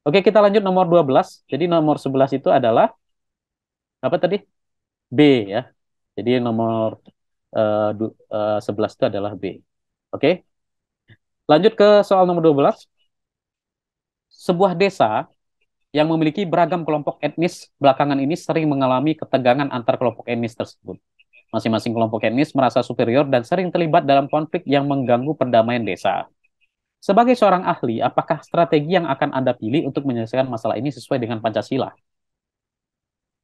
Oke, kita lanjut nomor 12. Jadi nomor 11 itu adalah apa tadi? B ya. Jadi nomor 11 itu adalah B. Oke, lanjut ke soal nomor 12. Sebuah desa yang memiliki beragam kelompok etnis belakangan ini sering mengalami ketegangan antar kelompok etnis tersebut. Masing-masing kelompok etnis merasa superior dan sering terlibat dalam konflik yang mengganggu perdamaian desa. Sebagai seorang ahli, apakah strategi yang akan Anda pilih untuk menyelesaikan masalah ini sesuai dengan Pancasila?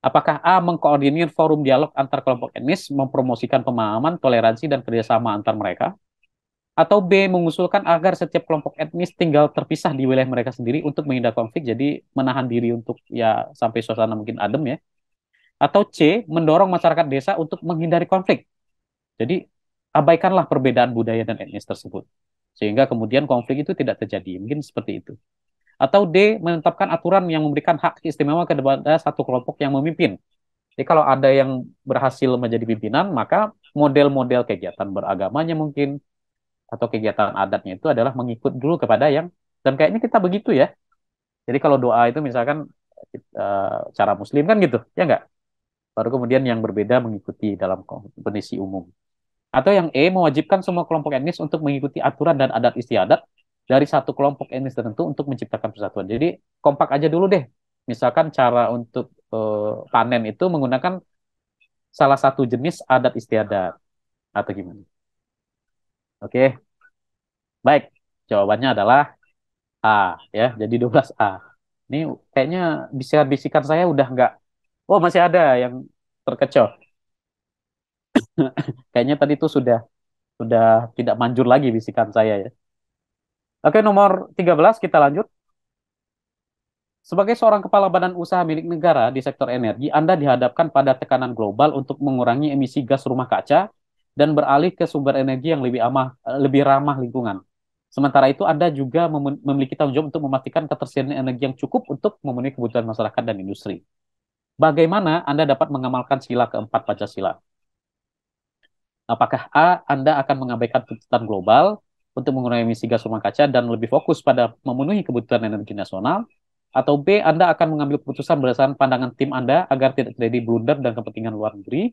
Apakah A. Mengkoordinir forum dialog antar kelompok etnis, mempromosikan pemahaman, toleransi, dan kerjasama antar mereka? Atau B. Mengusulkan agar setiap kelompok etnis tinggal terpisah di wilayah mereka sendiri untuk menghindar konflik, jadi menahan diri untuk ya sampai suasana mungkin adem ya? Atau C. Mendorong masyarakat desa untuk menghindari konflik, jadi abaikanlah perbedaan budaya dan etnis tersebut. Sehingga kemudian konflik itu tidak terjadi. Mungkin seperti itu. Atau D, menetapkan aturan yang memberikan hak istimewa kepada satu kelompok yang memimpin. Jadi kalau ada yang berhasil menjadi pimpinan, maka model-model kegiatan beragamanya mungkin, atau kegiatan adatnya itu adalah mengikut dulu kepada yang, dan kayaknya kita begitu ya. Jadi kalau doa itu misalkan cara muslim kan gitu, ya enggak? Baru kemudian yang berbeda mengikuti dalam kondisi umum. Atau yang E, mewajibkan semua kelompok etnis untuk mengikuti aturan dan adat istiadat dari satu kelompok etnis tertentu untuk menciptakan persatuan. Jadi kompak aja dulu deh. Misalkan cara untuk panen itu menggunakan salah satu jenis adat istiadat atau gimana. Oke, baik. Jawabannya adalah A ya. Jadi 12A. Ini kayaknya bisikan-bisikan saya udah nggak. Oh, masih ada yang terkecoh. Kayaknya tadi tuh sudah tidak manjur lagi bisikan saya ya. Oke, nomor 13 kita lanjut. Sebagai seorang kepala badan usaha milik negara di sektor energi, Anda dihadapkan pada tekanan global untuk mengurangi emisi gas rumah kaca dan beralih ke sumber energi yang lebih ramah lingkungan. Sementara itu, Anda juga memiliki tanggung jawab untuk memastikan ketersediaan energi yang cukup untuk memenuhi kebutuhan masyarakat dan industri. Bagaimana Anda dapat mengamalkan sila keempat Pancasila? Apakah A, Anda akan mengabaikan tuntutan global untuk mengurangi emisi gas rumah kaca dan lebih fokus pada memenuhi kebutuhan energi nasional? Atau B, Anda akan mengambil keputusan berdasarkan pandangan tim Anda agar tidak terjadi blunder dan kepentingan luar negeri?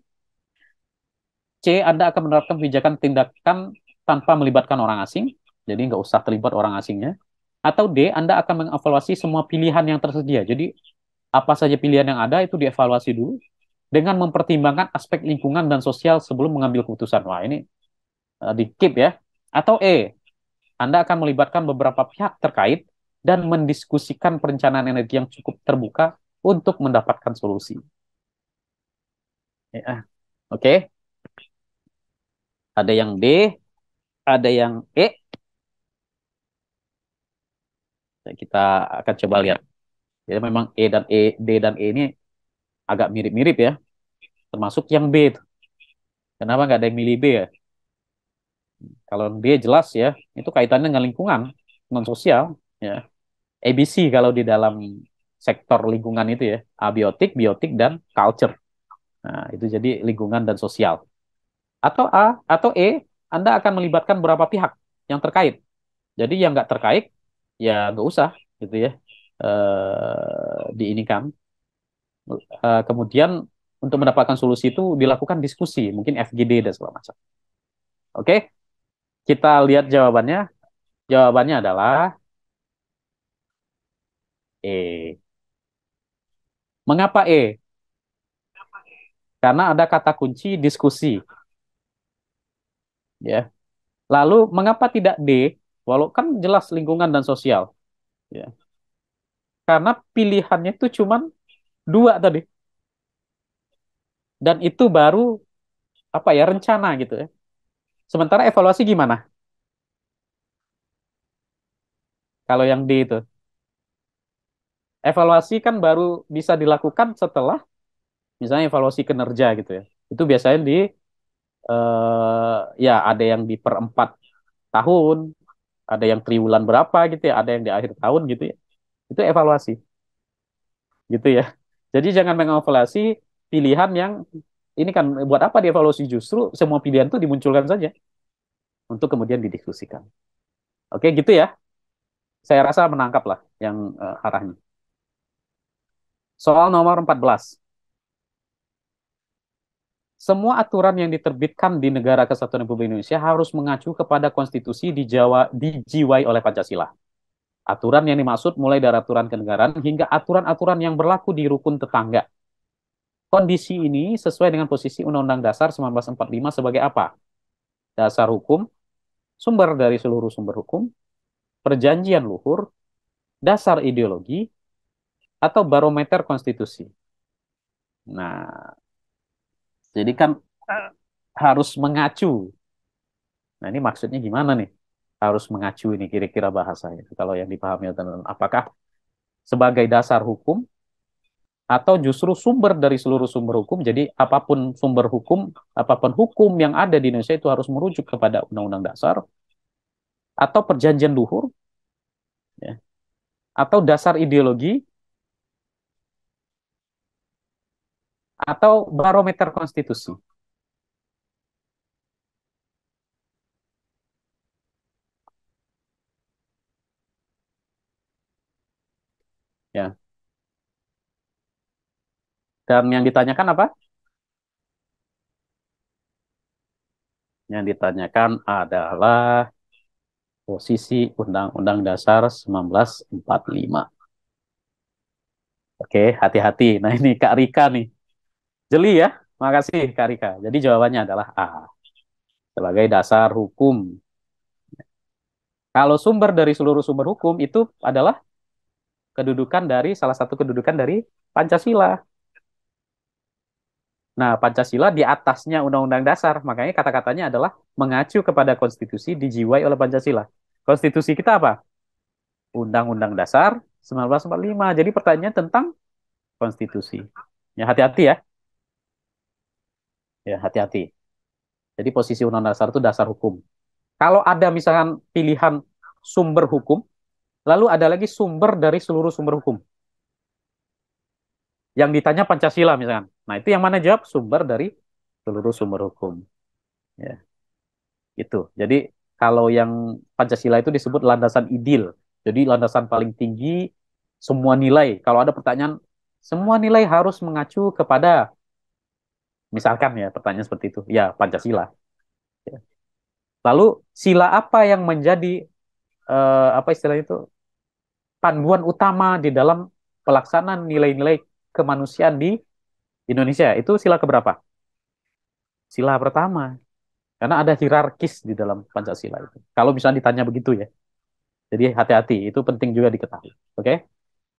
C, Anda akan menerapkan kebijakan tindakan tanpa melibatkan orang asing, jadi nggak usah terlibat orang asingnya. Atau D, Anda akan mengevaluasi semua pilihan yang tersedia. Jadi apa saja pilihan yang ada itu dievaluasi dulu dengan mempertimbangkan aspek lingkungan dan sosial sebelum mengambil keputusan. Wah, ini di keep ya. Atau E, Anda akan melibatkan beberapa pihak terkait dan mendiskusikan perencanaan energi yang cukup terbuka untuk mendapatkan solusi. Ya, oke. Ada yang D, ada yang E. Kita akan coba lihat. Jadi memang D dan E ini agak mirip-mirip ya. Termasuk yang B itu. Kenapa nggak ada yang milih B ya? Kalau D jelas ya, itu kaitannya dengan lingkungan, non sosial. Ya. ABC kalau di dalam sektor lingkungan itu ya, abiotik, biotik, dan culture. Nah, itu jadi lingkungan dan sosial. Atau A, atau E, Anda akan melibatkan beberapa pihak yang terkait. Jadi yang nggak terkait, ya nggak usah gitu ya. Diinikan. Kemudian untuk mendapatkan solusi itu dilakukan diskusi, mungkin FGD dan segala macam. Oke, kita lihat jawabannya. Jawabannya adalah E. Mengapa E? Karena ada kata kunci diskusi, ya. Lalu mengapa tidak D? Walau kan jelas lingkungan dan sosial, ya. Karena pilihannya itu cuma dua tadi, dan itu baru apa ya rencana gitu ya. Sementara evaluasi gimana? Kalau yang D itu, evaluasi kan baru bisa dilakukan setelah misalnya evaluasi kinerja gitu ya. Itu biasanya ya ada yang di per 4 tahun, ada yang triwulan berapa gitu ya, ada yang di akhir tahun gitu ya. Itu evaluasi gitu ya. Jadi jangan mengevaluasi pilihan yang ini kan buat apa dievaluasi, justru semua pilihan itu dimunculkan saja untuk kemudian didiskusikan. Oke gitu ya. Saya rasa menangkap lah yang arahnya. Soal nomor 14. Semua aturan yang diterbitkan di Negara Kesatuan Republik Indonesia harus mengacu kepada konstitusi dijiwai oleh Pancasila. Aturan yang dimaksud mulai dari aturan kenegaraan hingga aturan-aturan yang berlaku di rukun tetangga. Kondisi ini sesuai dengan posisi Undang-Undang Dasar 1945 sebagai apa? Dasar hukum, sumber dari seluruh sumber hukum, perjanjian luhur, dasar ideologi, atau barometer konstitusi. Nah, jadi kan harus mengacu. Nah, ini maksudnya gimana nih? Harus mengacu ini kira-kira bahasanya. Kalau yang dipahami, apakah sebagai dasar hukum atau justru sumber dari seluruh sumber hukum. Jadi apapun sumber hukum, apapun hukum yang ada di Indonesia itu harus merujuk kepada Undang-Undang Dasar atau Perjanjian Luhur, ya, atau dasar ideologi atau barometer konstitusi. Ya. Dan yang ditanyakan apa? Yang ditanyakan adalah posisi Undang-Undang Dasar 1945. Oke, hati-hati. Nah ini Kak Rika nih. Jeli ya. Makasih Kak Rika. Jadi jawabannya adalah A. Sebagai dasar hukum. Kalau sumber dari seluruh sumber hukum itu adalah kedudukan dari salah satu kedudukan dari Pancasila. Nah, Pancasila di atasnya Undang-Undang Dasar. Makanya kata-katanya adalah mengacu kepada konstitusi dijiwai oleh Pancasila. Konstitusi kita apa? Undang-Undang Dasar 1945. Jadi pertanyaannya tentang konstitusi. Ya, hati-hati ya. Ya, hati-hati. Jadi posisi Undang-Undang Dasar itu dasar hukum. Kalau ada misalkan pilihan sumber hukum, lalu ada lagi sumber dari seluruh sumber hukum. Yang ditanya Pancasila misalkan. Nah, itu yang mana jawab? Sumber dari seluruh sumber hukum. Ya, itu. Jadi kalau yang Pancasila itu disebut landasan idil. Jadi landasan paling tinggi semua nilai. Kalau ada pertanyaan, semua nilai harus mengacu kepada, misalkan ya pertanyaan seperti itu. Ya, Pancasila. Ya. Lalu sila apa yang menjadi apa istilahnya itu panduan utama di dalam pelaksanaan nilai-nilai kemanusiaan di Indonesia? Itu sila keberapa? Sila pertama. Karena ada hierarkis di dalam Pancasila itu. Kalau misalnya ditanya begitu ya. Jadi hati-hati, itu penting juga diketahui. Oke?